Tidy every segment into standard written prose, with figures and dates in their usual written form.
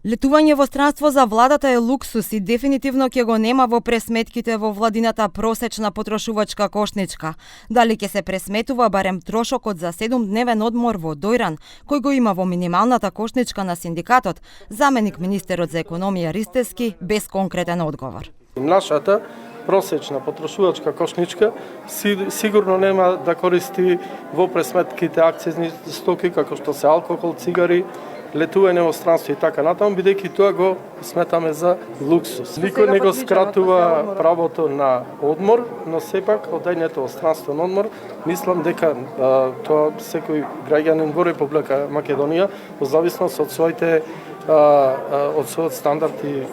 Летување во странство за владата е луксус и дефинитивно ќе го нема во пресметките во владината просечна потрошувачка кошничка. Дали ќе се пресметува барем трошокот за 7-дневен одмор во Дојран, кој го има во минималната кошничка на синдикатот, заменик министерот за економија Ристевски без конкретен одговор. Нашата просечна потрошувачка кошничка сигурно нема да користи во пресметките акцизни стоки како што се алкохол, цигари, летување во странство и така натаму, бидејќи тоа го сметаме за луксус. Никој не го скратува правото на одмор, но сепак одењето во странствен одмор, мислам дека тоа секој граѓанин во Република Македонија, во зависност од своите својот стандард и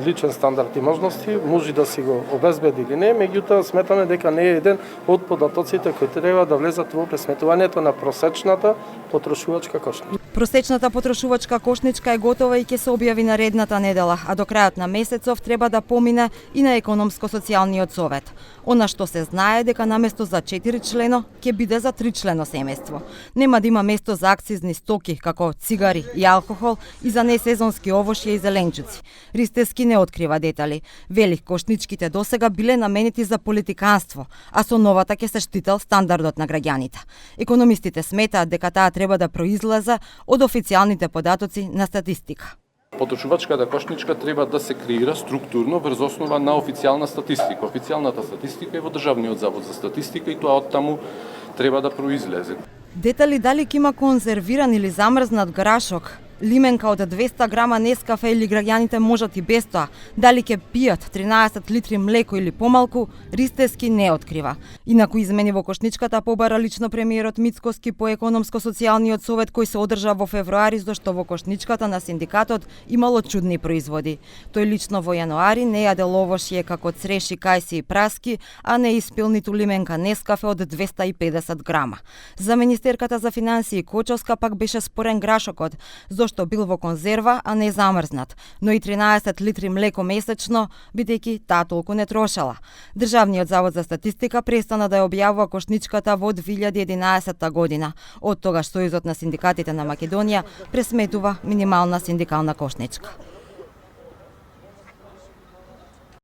личен стандард и можности, може да си го обезбеди или не, меѓутоа сметаме дека не е еден од податоците кои треба да влезат во пресметувањето на просечната потрошувачка кошничка. Просечната потрошувачка кошничка е готова и ќе се објави наредната недела, а до крајот на месецов треба да помине и на економско-социјалниот совет. Она што се знае дека наместо за 4 члено ќе биде за 3 члено семејство. Нема да има место за акцизни стоки како цигари и алкохол и за несезонски овошје и зеленчуци. Ристевски не открива детали. Вели, кошничките досега биле наменети за политиканство, а со новата ќе се штител стандардот на граѓаните. Економистите сметаат дека таа треба да произлезе од официјалните податоци на статистика. Потрошувачката кошничка треба да се креира структурно врз основа на официјална статистика. Официјалната статистика е во Државниот завод за статистика и тоа од таму треба да произлезе. Детали дали ќе има конзервиран или замрзнат грашок, лименка од 200 грама Нескафе или граѓаните можат и без тоа, дали ќе пијат 13 литри млеко или помалку, Ристевски не открива. Инаку измени во кошничката побара лично премиерот Мицкоски по економско-социјалниот совет кој се одржа во февруари, зашто во кошничката на синдикатот имало чудни производи. Тој лично во јануари не јаде овошје како цреши, кајси и праски, а не испил ниту лименка Нескафе од 250 грама. За министерката за финансии Кочовска пак беше спорен грашокот, зашто бил во конзерва, а не замрзнат, но и 13 литри млеко месечно, бидејќи таа толку не трошела. Државниот завод за статистика престана да ја објавува кошничката во 2011 година. Од тогаш Сојузот на синдикатите на Македонија пресметува минимална синдикална кошничка.